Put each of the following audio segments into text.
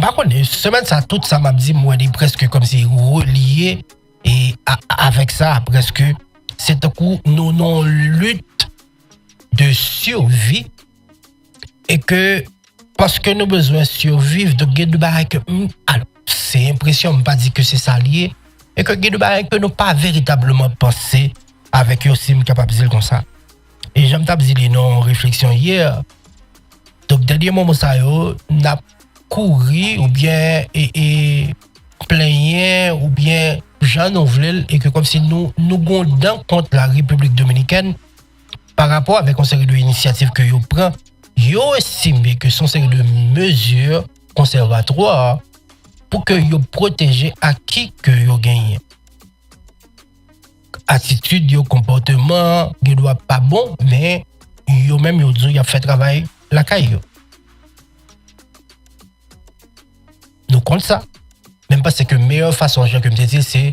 Par contre, semaine ça, tout ça m'a dit, moi, presque comme si relié et avec ça, presque, c'est un coup, nous, non, lutte de survie et que, parce que nous avons besoin de survivre, donc, il y a des barres que, alors, c'est impression, je pas dire que c'est ça lié, et que il y a des barres que nous pas véritablement pensé avec eux aussi, capable de dire comme ça. Et j'aime t'as dit non réflexion hier. Donc, dernier moment, ça, n'a couru ou bien et plaigné ou bien Jean Nouvel et que comme si nous gondons contre la République dominicaine par rapport avec une série d'initiatives que vous prenez, vous estimez que son série de mesures conservatoires pour que vous protégez à qui que vous gagnez. Attitude, comportement, ne doit pas bon, mais vous même vous dit fait travail la caille. Nous compte ça. Même parce que la meilleure façon, que me dire, c'est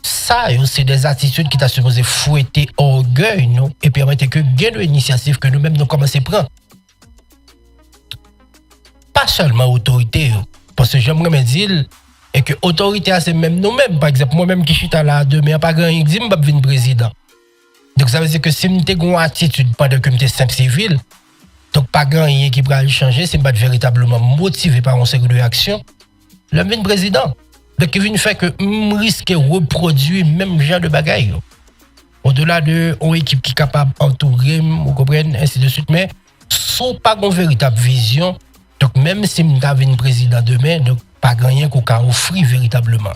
ça, c'est des attitudes qui t'a supposé fouetter orgueil, nous, et permettre que gain l'initiative que nous-mêmes nous commençons à prendre. Pas seulement autorité, parce que j'aimerais me dire, et que l'autorité, c'est même nous-mêmes. Par exemple, moi-même qui suis là demain, pas grand chose, je vais devenir président. Donc ça veut dire que si je suis une attitude pendant que je suis simple civil, donc pas grand chose qui va changer, si je ne suis pas véritablement motivé par une série d'actions, je vais président. Donc il vient faire que je risque de reproduire même genre de bagaille. Au-delà de une équipe qui est capable d'entourer, vous comprenez, ainsi de suite, mais sans pas une véritable vision, donc même si je suis président demain, donc pas grand qu'on peut offrir véritablement.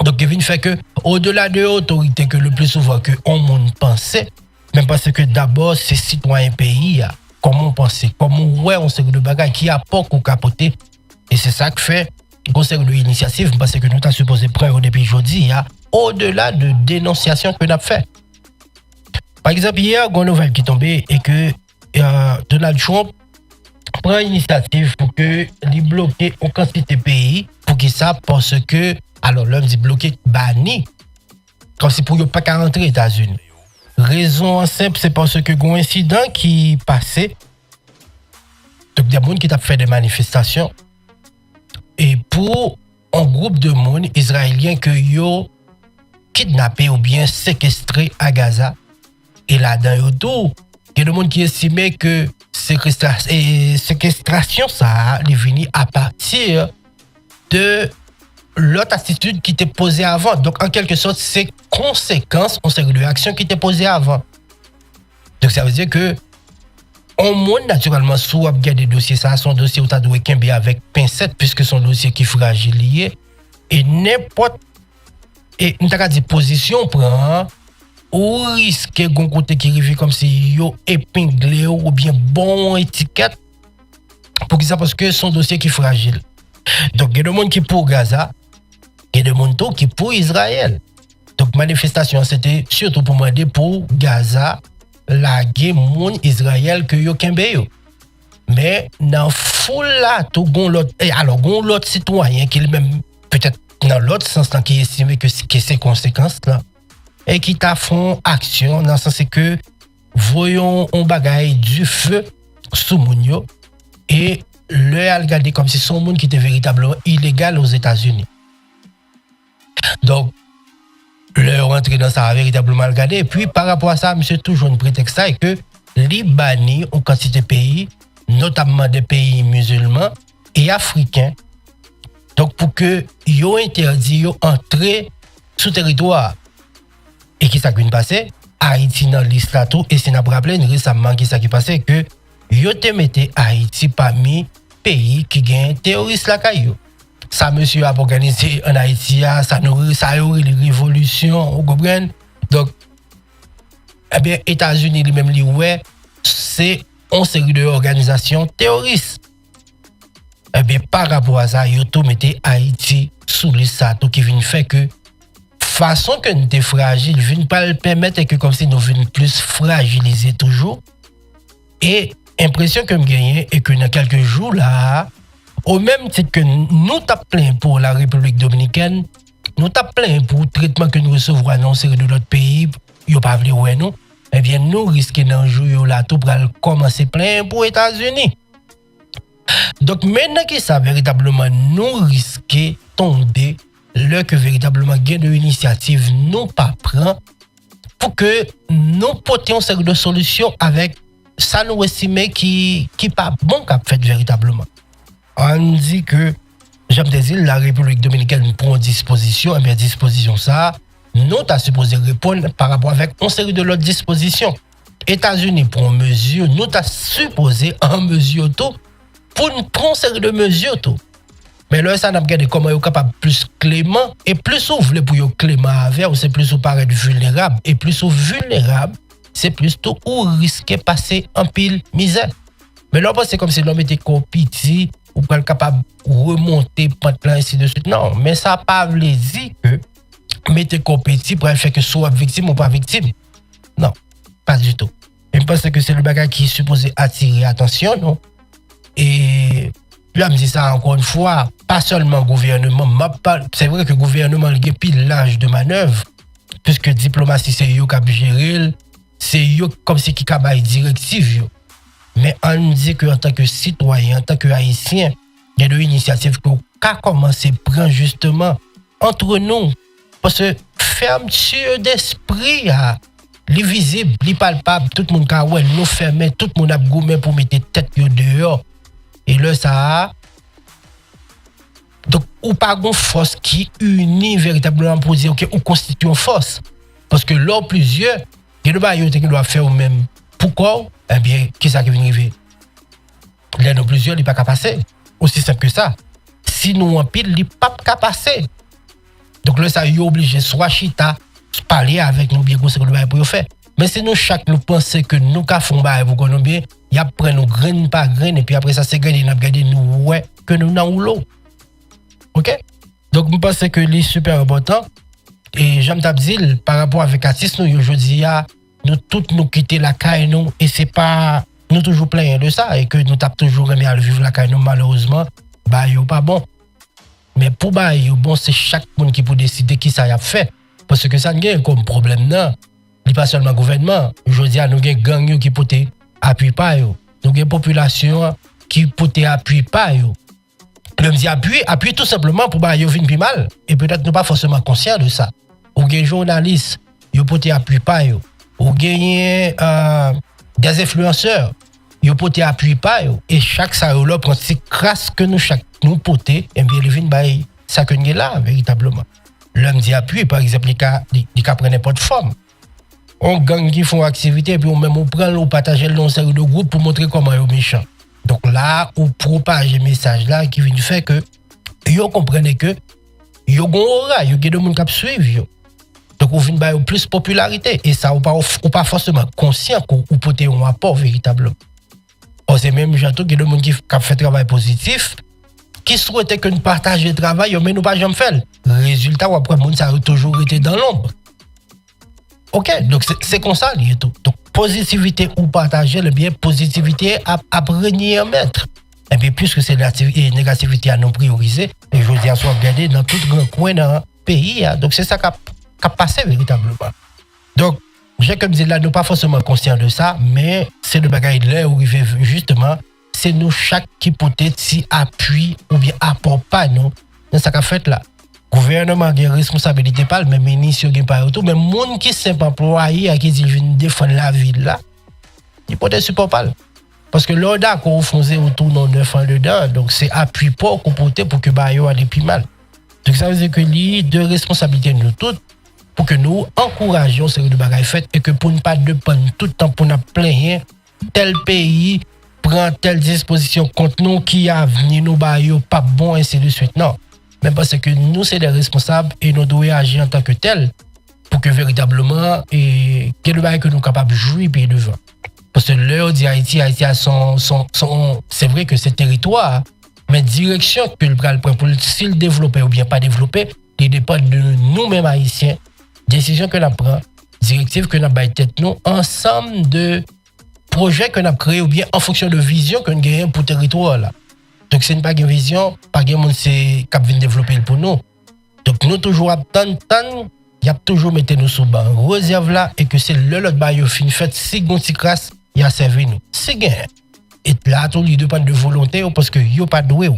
Donc, il vient faire que, au-delà de l'autorité que le plus souvent que on monde pensait, même parce que d'abord, c'est citoyen pays, comment on pensait, comment on sait de bagages qui apportent ou capoter. Et c'est ça que fait conseil de l'initiative, parce que nous avons supposé prendre depuis aujourd'hui, au-delà de dénonciation que nous avons fait. Par exemple, hier, il y a une nouvelle qui est tombée et que Donald Trump prend l'initiative pour que les bloquer en quantité de pays, pour que ça, parce que, alors l'homme dit bloquer, banni, comme si pour ne pas rentrer aux États-Unis. Raison simple, c'est parce que un incident qui passait, donc il y a des gens qui ont fait des manifestations, et pour un groupe de monde israélien que yo kidnappé ou bien séquestré à Gaza, et là-dedans, il y a des gens qui estimaient que séquestration, ça est venu à partir de l'autre attitude qui était posée avant. Donc, en quelque sorte, c'est conséquence, on sait de l'action qui était posée avant. Donc, ça veut dire que on monte naturellement sous des dossiers, ça, son dossier où tu as dû kembe avec pincette, puisque son dossier qui est fragile. Et n'importe, et nous avons dit position prend, ou risque de côté qui arrive comme si yo épinglé ou bien bon étiquette pour que ça parce que son dossier qui est fragile. Donc il y a des gens qui pour Gaza, il y a des gens qui pour Israël. Donc manifestation c'était surtout pour demander pour Gaza la guerre mon Israël que yo kembe yo. Mais dans foule là tout gon l'autre alors gon l'autre citoyen qui même peut-être dans l'autre sens qui estime que ces conséquences là et qui t'a font action dans le sens que voyons on bagaille du feu sous Mounio et le a regardé comme si son monde qui était véritablement illégal aux États-Unis. Donc le rentrer dans ça véritablement regardé et puis par rapport à ça monsieur toujours un prétexte ça et que Libanais en quantité de pays notamment des pays musulmans et africains donc pour que yo interdit yo entrer sous territoire. Et qui ça qui passé Haïti dans liste là tout et c'est n'a rappelé récemment qui ça qui passé que yo te mette Haïti parmi pays qui gagne terroriste la caillou. Ça monsieur a organisé en Haïti ça a eu les révolutions, vous comprenez? Donc eh bien États-Unis lui-même li ouais c'est une série de organisations terroristes. Eh bien par rapport à ça yo tout mette Haïti sous liste ça tout qui vient faire que façon que nous sommes fragiles, je ne pas le permettre que comme si nous venons plus fragiliser toujours. Et impression que me gagne et que dans quelques jours là, au même titre que nous t'as plein pour la République dominicaine, nous t'as plein pour le traitement que nous recevons dans une série de notre pays, yo pas vle ouais nous, eh bien nous risquons dans jour là tout pour commencer plein pour les États-Unis. Donc maintenant que ça véritablement nous risquer tomber là que véritablement gain de initiative nous pas prend pour que nous portions une série de solutions avec ça nous estimer qui pas bon qu'a fait véritablement. On dit que j'aime dire la République dominicaine prend disposition et bien disposition ça nous t'a supposé répondre par rapport avec une série de l'autre dispositions. États-Unis prend mesure, nous t'a supposé en mesure tout pour nous prendre une série de mesures tout. Mais là ça n'a pas regardé comment est capable plus clément et plus ou voulez pour yo clément avec ou c'est plus ou paraître vulnérable et plus ou vulnérable c'est plus tout ou risquer passer en pile misère. Mais là c'est comme si l'homme était compétit ou pas capable remonter pente là ainsi de suite. Non, mais ça pas veut dire que mettez compétit pour faire que soit victime ou pas victime. Non, pas du tout. Je pense que c'est le bagage qui est supposé attirer attention, non? Et là, je me dis ça encore une fois, pas seulement le gouvernement, c'est vrai que le gouvernement a pile l'âge de manœuvre, puisque diplomatie, c'est eux qui a géré, c'est eux comme si qui a directive. Mais on dit qu'en tant que citoyen, en tant que haïtien, il y a des initiatives qu'on a commencé à prendre justement entre nous. Parce que fermeture d'esprit, les visibles, les palpables, tout le monde a nous fermer, tout le monde a gommé pour mettre tête dehors. Et là, ça. Donc, ou pas une force qui unit véritablement pour dire, ok, ou constitue une force. Parce que là, plusieurs, il y a des choses qui doivent faire eux-mêmes. Pourquoi? Eh bien, qui ça qui vient arriver? Là, nous plusieurs, ils ne peuvent pas passer. Aussi simple que ça. Si nous en pile, ils ne peuvent pas passer. Donc là, ça y est obligé, soit chita, parler avec nous bien comme ça pour faire. Mais si nous, chaque nous pensons que nous, qu'à fond, pour nous bien, il y a après nous graine par graine, et puis après ça, c'est gagné, nous regardé nous, ouais, que nous n'avons l'eau. Ok? Donc, je pense que c'est super important. Et j'aime dire, par rapport avec Atis, nous, aujourd'hui, nous tous nous quitter la caille, nous, et c'est pas, nous toujours plein de ça, et que nous avons toujours aimé à vivre la caille, nous, malheureusement, bah, il pas bon. Mais pour bah, bon, c'est chaque monde qui peut décider qui ça y a fait. Parce que ça n'a comme problème, non. Il n'y a pas seulement le gouvernement. Aujourd'hui, nous avons des gangs qui peuvent appuyer pas. Nous avons une population qui peut appuyer pas. Nous disons appuyer tout simplement pour que vous plus mal. Et peut-être nous pas forcément conscients de ça. Ou des journalistes, ils peuvent appuyer pas. Ou des influenceurs, ils peuvent appuyer pas. Et chaque ça prend cette crasse que nous pote, et bien ils viennent ça que nous là véritablement. L'homme dit appui, par exemple, il prend n'importe forme. On gang qui font activité, et puis on prend, on partage dans une série de groupes pour montrer comment ils sont méchants. Donc là, on propage un message là qui vient faire que vous comprenez que vous avez aura, vous avez des gens qui suivent. Donc on vient plus de popularité, et ça, on pas forcément conscient qu'on peut avoir un apport véritablement. C'est même gens qui ont des gens qui ont fait travail positif, qui souhaitaient que nous partagions le travail, mais nous pas jamais fait. Résultat, après, le monde ça a toujours été dans l'ombre. Ok, donc c'est comme ça, tout. Donc, positivité ou partager, le bien, positivité à régner en maître. Et puis, puisque c'est la négativité à nous prioriser, et je dis à soi, regarder dans tout grand coin dans le pays, donc c'est ça qui a passé véritablement. Donc, j'ai comme dit là, nous pas forcément conscients de ça, mais c'est le bagage là où il fait justement. C'est nous chaque qui peut être si appui ou bien apport pas nous dans ça qu'a fait là. Gouvernement a une responsabilité pas même ministre qui pas tout mais monde qui simple employé qui dit je défendre la ville là. Il peut être support pas. Parce que l'ordre qu'on faisait autour de 9 ans dedans donc c'est appui pas qu'on porter pour que ba yo aller plus mal. Donc ça veut dire que les deux responsabilités nous toutes pour que nous encourageons ces de bagages fait et que pour ne pas dépendre tout le temps pour nous plaindre tel pays prend telle disposition contre nous qui a venu nous bailler pas bon ainsi de suite. Non. Mais parce que nous, c'est des responsables et nous devons agir en tant que tels pour que véritablement, et que le bail que nous sommes capables de jouer et devant. Parce que l'heure d'Haïti, Haïti a c'est vrai que c'est territoire, mais direction que le prend pour s'il développer ou bien pas développer, il dépend de nous-mêmes Haïtiens, décision que nous prenons, directive que nous avons tête nous, ensemble de projet que nous avons créé ou bien en fonction de vision que nous avons pour le territoire là. Donc c'est pas une vision, pas un monde qui vient développer pour nous. Donc nous toujours attendre, il y a toujours mettre nous sous ban réserve là et que c'est le l'autre bail fin fait si gon ti crasse, il a servi nous. C'est gain. Et là, tout les deux pas de volonté parce que yo pas doué.